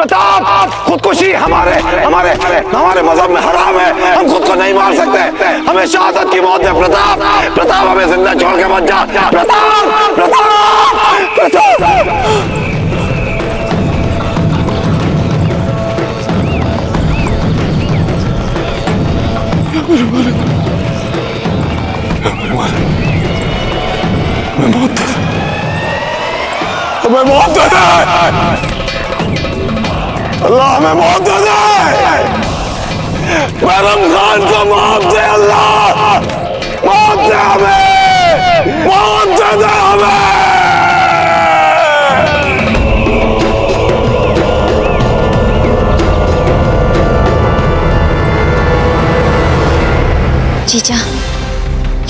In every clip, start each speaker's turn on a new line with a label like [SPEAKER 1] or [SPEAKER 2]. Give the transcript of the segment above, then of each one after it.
[SPEAKER 1] प्रताप, खुदकुशी हमारे हमारे हमारे मजहब में हराम है। हम खुद को नहीं मार सकते, हमें शहादत की मौत है। प्रताप, प्रताप हमें जिंदा छोड़ के मत जा। प्रताप, प्रताप, प्रताप। हमें मौत दे दे, अल्लाह हमें मौत दे दे। बैरम खान को माफ दे अल्लाह, मौत दे हमें, मौत दे दे हमें।
[SPEAKER 2] जीजा,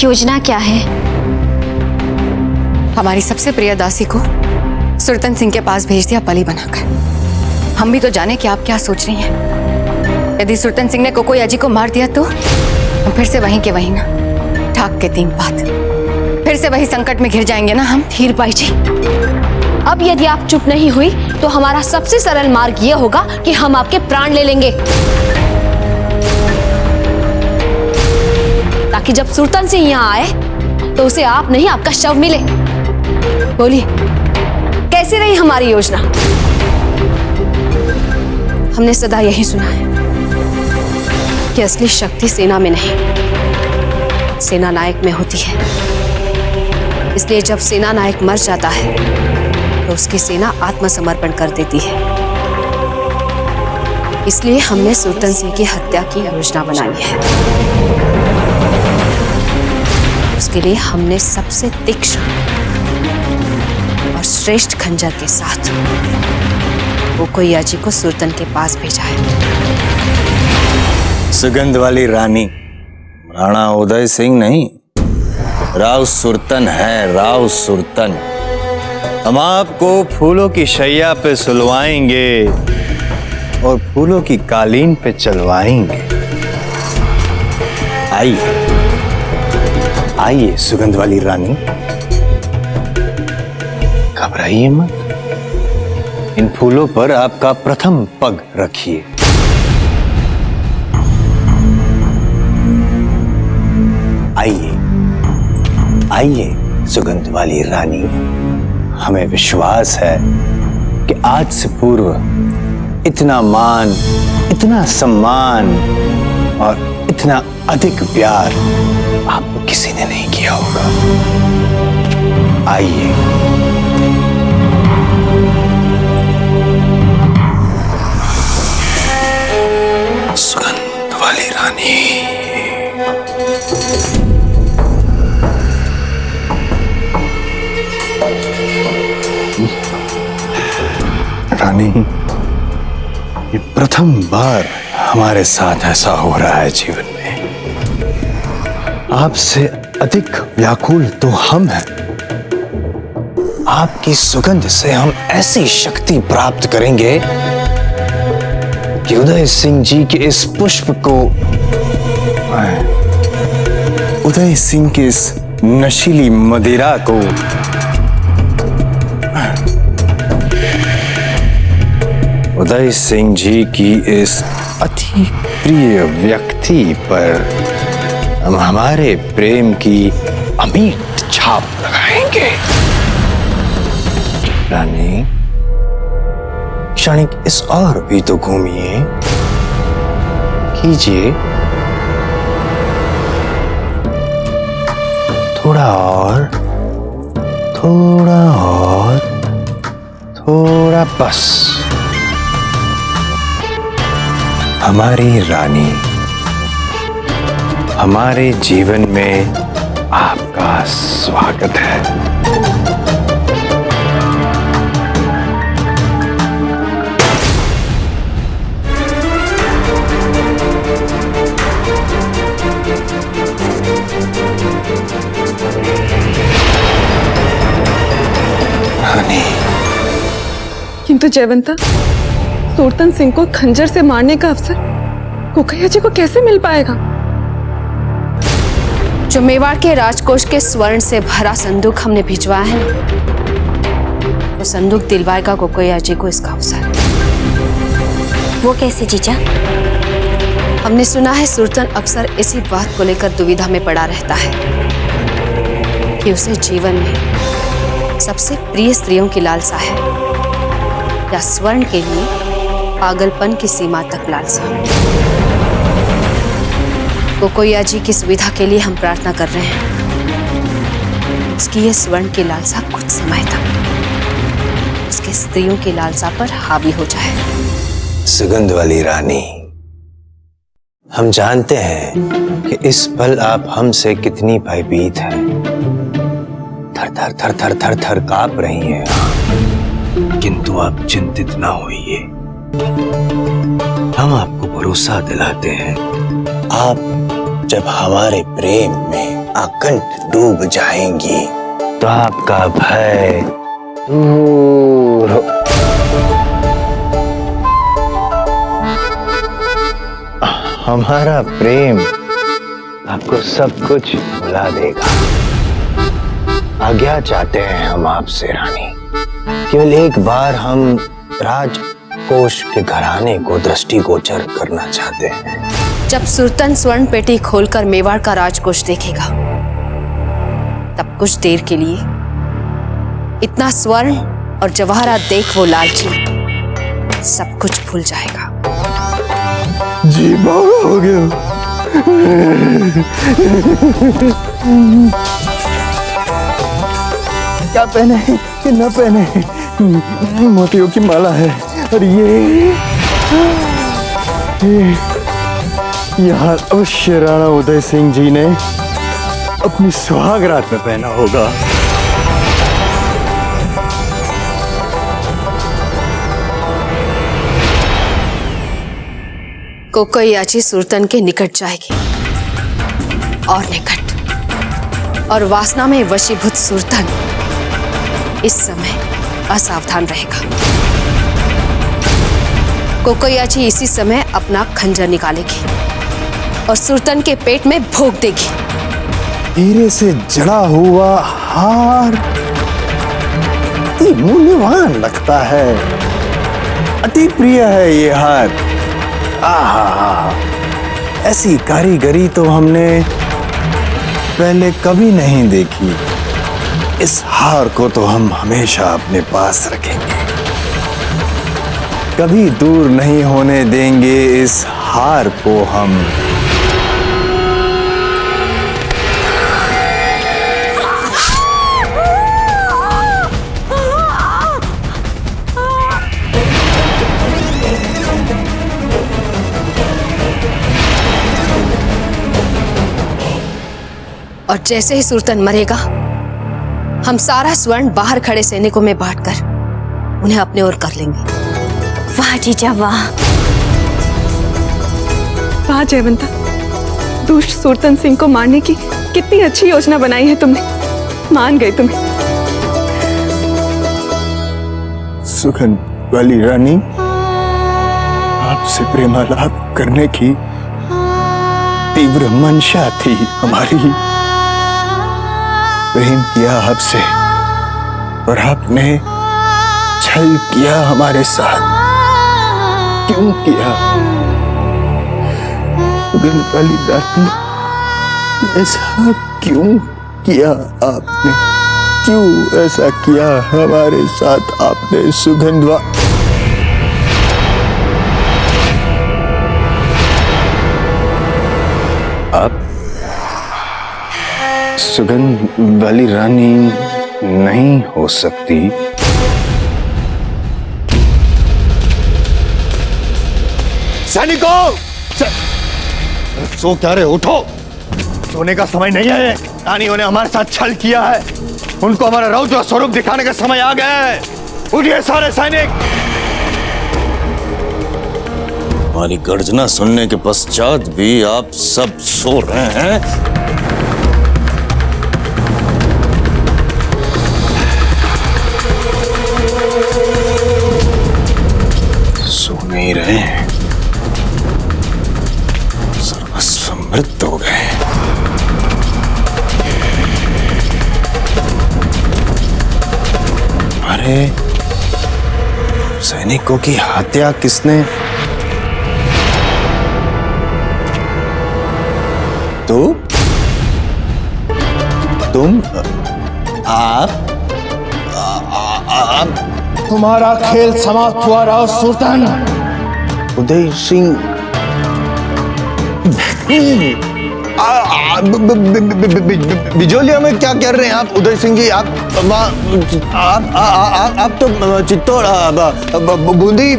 [SPEAKER 2] योजना क्या है?
[SPEAKER 3] हमारी सबसे प्रिय दासी को सुल्तान सिंह के पास भेज दिया बलि बनाकर। हम भी तो जाने कि आप क्या सोच रही हैं। यदि सुल्तान सिंह ने कोकोई अजी को मार दिया तो हम फिर से वहीं के वहीं ना, ठाक के 3 बात, फिर से वही संकट में घिर जाएंगे ना हम।
[SPEAKER 2] धीर बाई जी, अब यदि आप चुप नहीं हुई तो हमारा सबसे सरल मार्ग यह होगा कि हम आपके प्राण ले लेंगे, ताकि जब सुल्तान सिंह यहाँ आए तो उसे आप नहीं आपका शव मिले। बोलिए, कैसी रही हमारी योजना? हमने सदा यही सुना है कि असली शक्ति सेना में नहीं, सेना नायक में होती है। इसलिए जब सेना नायक मर जाता है तो उसकी सेना आत्मसमर्पण कर देती है। इसलिए हमने सुल्तान सिंह की हत्या की योजना बनाई है। उसके लिए हमने सबसे तीक्ष्ण और श्रेष्ठ खंजर के साथ कोकोई अजी को सुल्तान के पास भेजा है।
[SPEAKER 4] सुगंध वाली रानी राणा उदय सिंह नहीं, राव सुल्तान है, राव सुल्तान। हम आपको फूलों की शैया पे सुलवाएंगे और फूलों की कालीन पे चलवाएंगे। आइए आइए सुगंध वाली रानी, घबराइए मत। इन फूलों पर आपका प्रथम पग रखिए। आइए आइए सुगंध वाली रानी, हमें विश्वास है कि आज से पूर्व इतना मान, इतना सम्मान और इतना अधिक प्यार आपको किसी ने नहीं किया होगा। आइए सुगंध वाली रानी। रानी, ये प्रथम बार हमारे साथ ऐसा हो रहा है जीवन में। आपसे अधिक व्याकुल तो हम हैं। आपकी सुगंध से हम ऐसी शक्ति प्राप्त करेंगे कि उदय सिंह जी के इस पुष्प को, उदय सिंह की इस नशीली मदिरा को उदय सिंह जी की इस अति प्रिय व्यक्ति पर हम हमारे प्रेम की अमिट छाप लगाएंगे। रानी, क्षणिक इस और भी तो घूमिए, कीजिए थोड़ा और, थोड़ा और, थोड़ा बस। हमारी रानी, हमारे जीवन में आपका स्वागत है। रानी,
[SPEAKER 5] किंतु जयवंता, सुल्तान सिंह को खंजर से मारने का अवसर कोकोई अजी को कैसे मिल पाएगा?
[SPEAKER 2] जो मेवाड़ के राजकोष के स्वर्ण से भरा संदूक हमने भिजवाया है, वो संदूक दिलवाएगा कोकोई अजी को इसका अवसर।
[SPEAKER 6] वो कैसे जीजा?
[SPEAKER 2] हमने सुना है सुल्तान अक्सर इसी बात को लेकर दुविधा में पड़ा रहता है कि उसे जीवन में सबसे प्रिय स्त्रियों की लालसा है या स्वर्ण के लिए पागलपन की सीमा तक लालसा। कोकोया जी की सुविधा के लिए हम प्रार्थना कर रहे हैं उसकी ये स्वर्ण की लालसा कुछ समय तक उसके स्त्रियों की लालसा पर हावी हो जाए।
[SPEAKER 7] सुगंध वाली रानी, हम जानते हैं कि इस पल आप हमसे कितनी भयभीत हैं। थर थर थर थर थर थर कांप रही हैं, किंतु आप चिंतित ना होइए। हम आपको भरोसा दिलाते हैं, आप जब हमारे प्रेम में आकंठ डूब जाएंगी तो आपका भय दूर हो। हमारा प्रेम आपको सब कुछ भुला देगा। आज्ञा चाहते हैं हम आपसे रानी, केवल एक बार हम राजकोष के घराने को दृष्टिगोचर करना चाहते हैं।
[SPEAKER 2] जब सुल्तान स्वर्ण पेटी खोलकर मेवाड़ का राजकोष देखेगा तब कुछ देर के लिए इतना स्वर्ण और जवाहरात देख वो लालची सब कुछ भूल जाएगा।
[SPEAKER 1] जी बाबा हो गया। क्या पहने कि न पहने, मोतियों की माला है और यहाँ अवश्य राणा उदय सिंह जी ने अपनी सुहागरात में पहना होगा।
[SPEAKER 2] कोकोयाची सुल्तान के निकट जाएगी और निकट, और वासना में वशीभूत सुल्तान इस समय असावधान रहेगा। कोकोयाची इसी समय अपना खंजर निकालेगी और सुल्तान के पेट में भोंक देगी।
[SPEAKER 1] हीरे से जड़ा हुआ हार अति मूल्यवान लगता है, अति प्रिय है ये हार। आहा, ऐसी कारीगरी तो हमने पहले कभी नहीं देखी। इस हार को तो हम हमेशा अपने पास रखेंगे, कभी दूर नहीं होने देंगे इस हार को हम।
[SPEAKER 2] और जैसे ही सुल्तान मरेगा हम सारा स्वर्ण बाहर खड़े सैनिकों में बांटकर उन्हें अपने ओर कर लेंगे।
[SPEAKER 6] वाह जीजा वाह।
[SPEAKER 5] वाह जयवंता, दुष्ट सुल्तान सिंह को मारने की कितनी अच्छी योजना बनाई है तुमने। मान गई तुम्हें।
[SPEAKER 1] सुगंध वाली रानी, आपसे प्रेमालाप करने की तीव्र मंशा थी हमारी। प्रेम किया आपसे और आपने छल किया हमारे साथ। क्यों किया सुगंध वाली रानी, ऐसा क्यों किया आपने? क्यों ऐसा किया हमारे साथ आपने सुगंधवा? आप सुगंध वाली रानी नहीं हो सकती।
[SPEAKER 4] सैनिकों, सो क्या रहे, उठो। सोने का समय नहीं है। रानियों ने हमारे साथ छल किया है, उनको हमारा रौद्र स्वरूप दिखाने का समय आ गया है। उठिए सारे सैनिक। हमारी गर्जना सुनने के पश्चात भी आप सब सो रहे हैं। सो नहीं रहे हैं, सर्वस्व मृत हो गए। हमारे सैनिकों की हत्या किसने तुम आप
[SPEAKER 8] तुम्हारा खेल समाप्त हुआ राव सुल्तान।
[SPEAKER 4] उदय सिंह बिजोलिया में क्या कर रहे हैं आप उदय सिंह जी? आप तो चित्तौड़ बूंदी।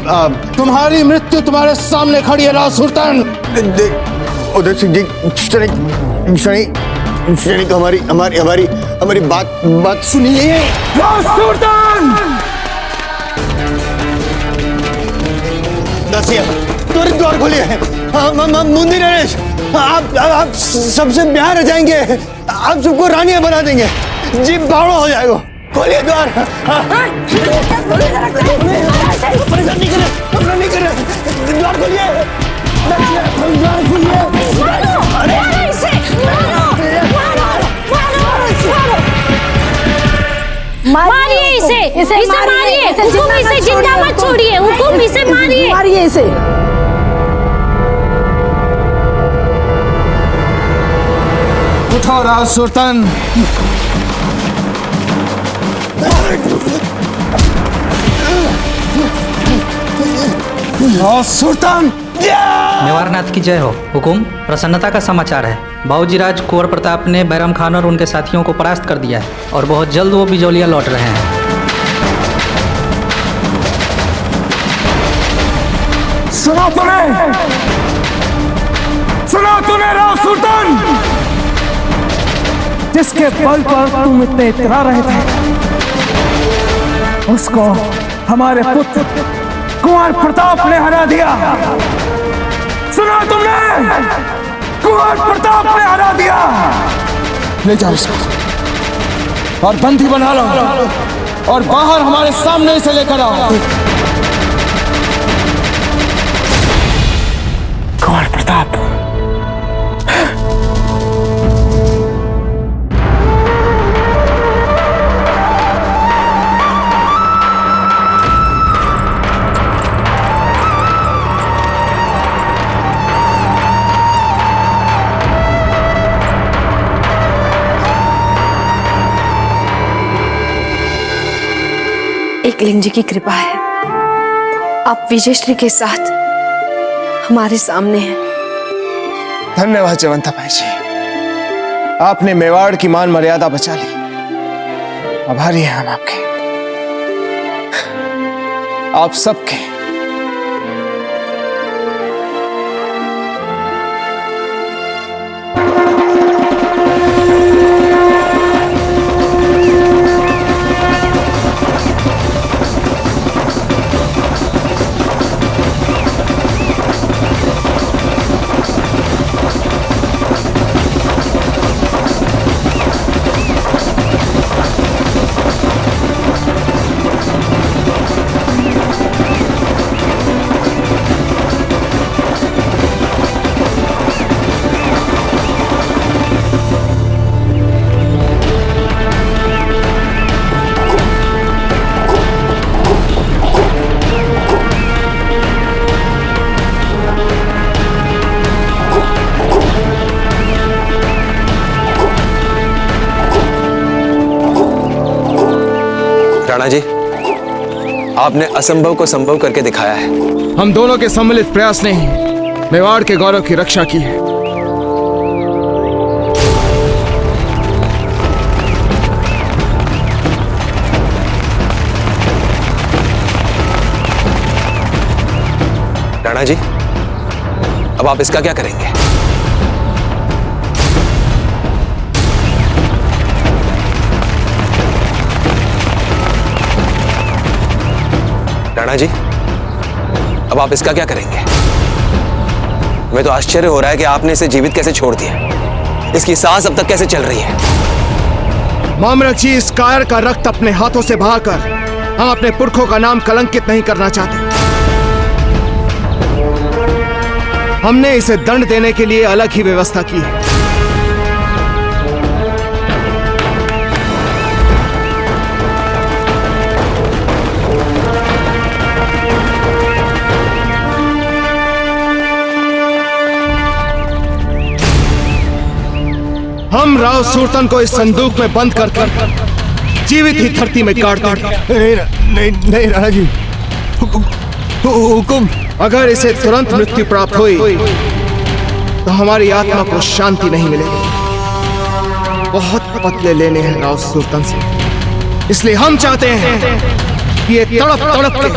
[SPEAKER 8] तुम्हारी मृत्यु तुम्हारे सामने खड़ी है राव सुल्तान।
[SPEAKER 4] उदय सिंह जी क्षणिक हमारी बात सुनिए।
[SPEAKER 8] राव सुल्तान
[SPEAKER 4] दसिया त्वरित द्वार खोलिए। बूंदी नरेश, आप सबसे ब्याह रह जाएंगे, आप सबको रानियां बना देंगे, जी बावड़ा हो जाएगा। खोलिए द्वार। परेशान नहीं करें, द्वार खोलिए, द्वार खोलिए।
[SPEAKER 6] मारिए इसे मारिए, हुकुम इसे जिंदा मत छोड़िए, हुकुम इसे मारिए इसे।
[SPEAKER 8] उठो राव सुल्तान। राव सुल्तान।
[SPEAKER 9] मेवारनाथ की जय हो। हुकुम, प्रसन्नता का समाचार है। बाबूजी राज कुंवर प्रताप ने बैरम खान और उनके साथियों को परास्त कर दिया है और बहुत जल्द वो बिजोलिया लौट रहे हैं।
[SPEAKER 8] सुना तूने राव सुल्तान, जिसके बल पर तुम इतने इतरा रहे थे, उसको हमारे पुत्र कुंवर प्रताप ने हरा दिया। सुना तुमने? कुंवर प्रताप ने हरा दिया। ले जाओ इसको और बंदी बना लो और बाहर हमारे सामने से लेकर आओ। कुंवर प्रताप,
[SPEAKER 2] एकलिंग जी की कृपा है, आप विजयश्री के साथ हमारे सामने हैं।
[SPEAKER 8] धन्यवाद जयवंता भाई जी, आपने मेवाड़ की मान मर्यादा बचा ली। आभारी हैं हम आपके, आप सबके।
[SPEAKER 7] राणा जी, आपने असंभव को संभव करके दिखाया है।
[SPEAKER 8] हम दोनों के सम्मिलित प्रयास ने ही मेवाड़ के गौरव की रक्षा की है।
[SPEAKER 7] राणा जी, अब आप इसका क्या करेंगे? राणा जी, अब आप इसका क्या करेंगे? मैं तो आश्चर्य हो रहा है कि आपने इसे जीवित कैसे छोड़ दिया। इसकी सांस अब तक कैसे चल रही है?
[SPEAKER 8] मामरक जी, इस कायर का रक्त अपने हाथों से बहाकर हम अपने पुरखों का नाम कलंकित नहीं करना चाहते। हमने इसे दंड देने के लिए अलग ही व्यवस्था की है। हम राव सुल्तान को इस संदूक में बंद कर जीवित ही धरती में गाड़ देंगे। नहीं राणा जी, हुकुम। अगर इसे तुरंत मृत्यु प्राप्त हुई तो हमारी आत्मा को शांति नहीं मिलेगी। बहुत बदले लेने हैं राव सुल्तान से, इसलिए हम चाहते हैं कि ये तड़प तड़प के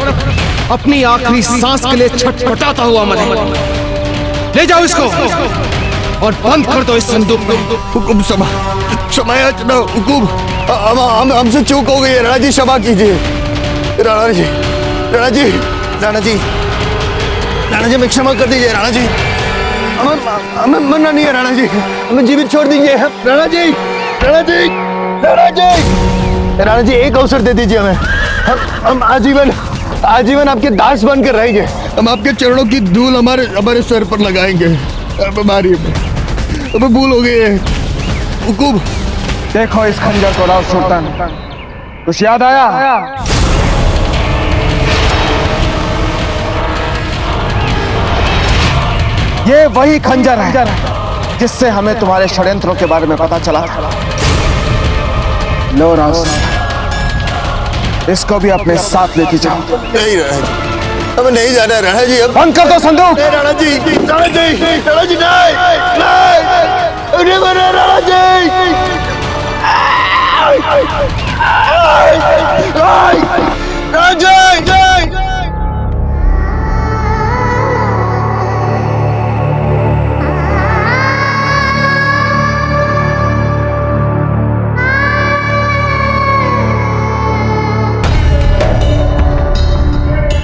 [SPEAKER 8] अपनी आखिरी सांस के लिए छटपटाता हुआ मरे। ले जाओ इसको और बंद कर दो इस संदूक में।
[SPEAKER 1] हुकुम क्षमा हुकुम, हमसे चूक हो गई है। राणा जी क्षमा कीजिए। राणा जी मैं क्षमा कर दीजिए। राणा जी हमें मरना नहीं है। राणा जी हमें जीवित छोड़ दीजिए। राणा जी एक अवसर दे दीजिए हमें। हम आजीवन आपके दास बनकर रहेंगे। हम आपके चरणों की धूल हमारे सर पर लगाएंगे। हमें भूल हो गई है। हुकुम।
[SPEAKER 8] देखो इस खंजर को राव सुल्तान, कुछ याद आया? ये वही खंजर है जिससे हमें तुम्हारे षड्यंत्रों के बारे में पता चला था। लो राव सुल्तान, इसको भी अपने साथ लेके जाओ।
[SPEAKER 1] नहीं राणा जी, हमें नहीं जाना। राणा जी
[SPEAKER 8] बंद कर दो संदूक।
[SPEAKER 1] राणा जी नहीं। राणा जी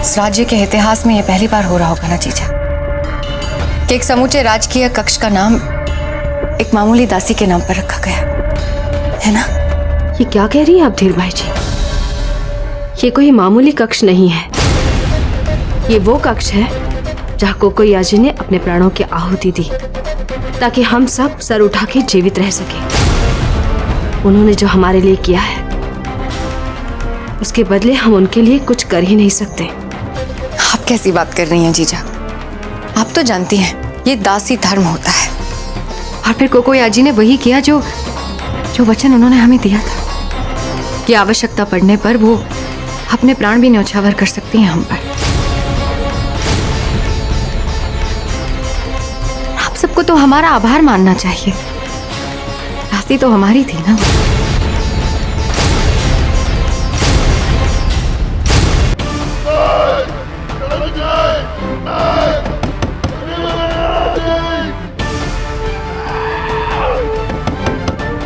[SPEAKER 3] इस राज्य के इतिहास में यह पहली बार हो रहा होगा ना जीजा, कि एक समूचे राजकीय कक्ष का नाम एक मामूली दासी के नाम पर रखा गया है ना?
[SPEAKER 2] ये क्या कह रही हैं आप धीर भाई जी? ये कोई मामूली कक्ष नहीं है। ये वो कक्ष है जहाँ कोकोया जी ने अपने प्राणों की आहुति दी ताकि हम सब सर उठा के जीवित रह सके। उन्होंने जो हमारे लिए किया है उसके बदले हम उनके लिए कुछ कर ही नहीं सकते।
[SPEAKER 3] आप कैसी बात कर रही हैं जीजा? आप तो जानती हैं ये दासी धर्म होता है। और फिर कोकोया जी ने वही किया जो वचन उन्होंने हमें दिया था कि आवश्यकता पड़ने पर वो अपने प्राण भी न्यौछावर कर सकती हैं हम पर। आप सबको तो हमारा आभार मानना चाहिए। दासी तो हमारी थी ना।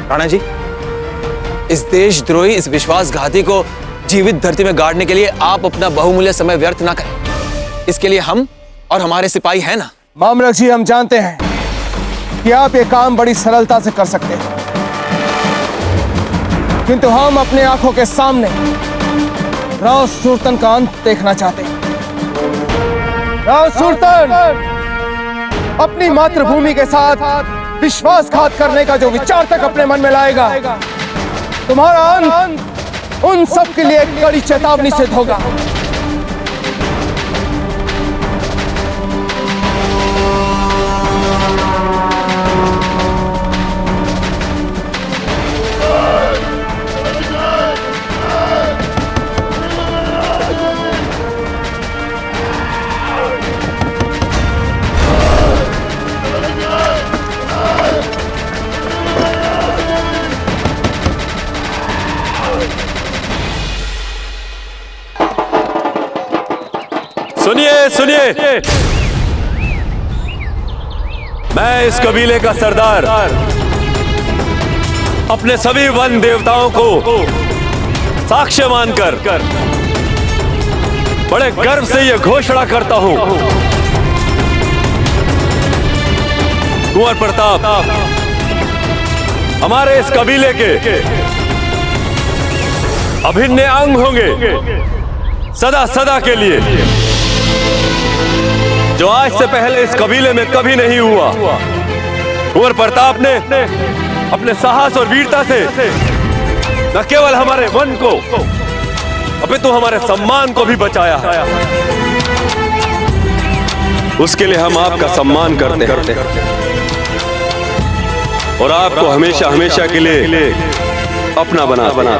[SPEAKER 7] राणा जी, इस देशद्रोही, इस विश्वासघाती को जीवित धरती में गाड़ने के लिए आप अपना बहुमूल्य समय व्यर्थ ना करें। इसके लिए हम और हमारे सिपाही हैं ना।
[SPEAKER 8] मामलक जी, हम जानते हैं कि आप ये काम बड़ी सरलता से कर सकते हैं, किंतु हम अपने आंखों के सामने राव सुल्तान का अंत देखना चाहते हैं। राव सुल्तान अपनी मातृभूमि के साथ विश्वासघात करने का जो विचार तक अपने मन में लाएगा, तुम्हारा अंत उन सब के लिए एक कड़ी चेतावनी सिद्ध होगा।
[SPEAKER 10] सुनिए, मैं इस कबीले का सरदार अपने सभी वन देवताओं को साक्ष्य मानकर बड़े गर्व से यह घोषणा करता हूं, कुंवर प्रताप हमारे इस कबीले के अभिन्न अंग होंगे सदा सदा के लिए, जो आज से पहले इस कबीले में कभी नहीं हुआ। कुंवर प्रताप ने अपने साहस और वीरता से न केवल हमारे वन को अपितु हमारे सम्मान को भी बचाया है। उसके लिए हम आपका सम्मान करते हैं। और आपको हमेशा हमेशा के लिए अपना बना बना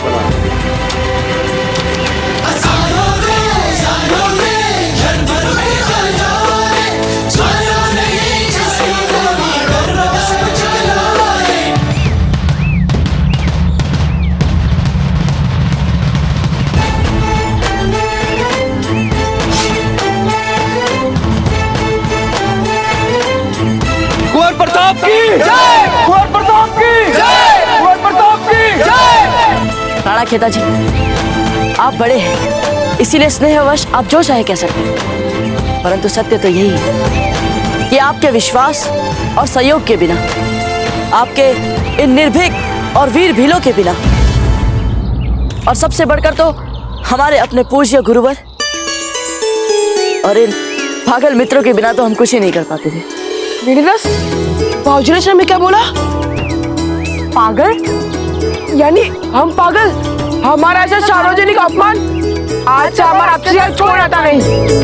[SPEAKER 8] कुंवर प्रताप की जय, कुंवर प्रताप की जय, कुंवर प्रताप की जय।
[SPEAKER 11] राणा खेता जी, आप बड़े हैं, इसीलिए स्नेहवश आप जो चाहे कह सकते हैं, परंतु सत्य तो यही है कि आपके विश्वास और सहयोग के बिना, आपके इन निर्भीक और वीर भीलों के बिना, और सबसे बढ़कर तो हमारे अपने पूज्य गुरुवर और इन पागल मित्रों के बिना तो हम कुछ ही नहीं कर पाते थे।
[SPEAKER 5] भाऊजी ने हमें क्या बोला? पागल? यानी हम पागल? हमारा ऐसा सार्वजनिक अपमान आज से हमारा आपसे छोड़ आता नहीं।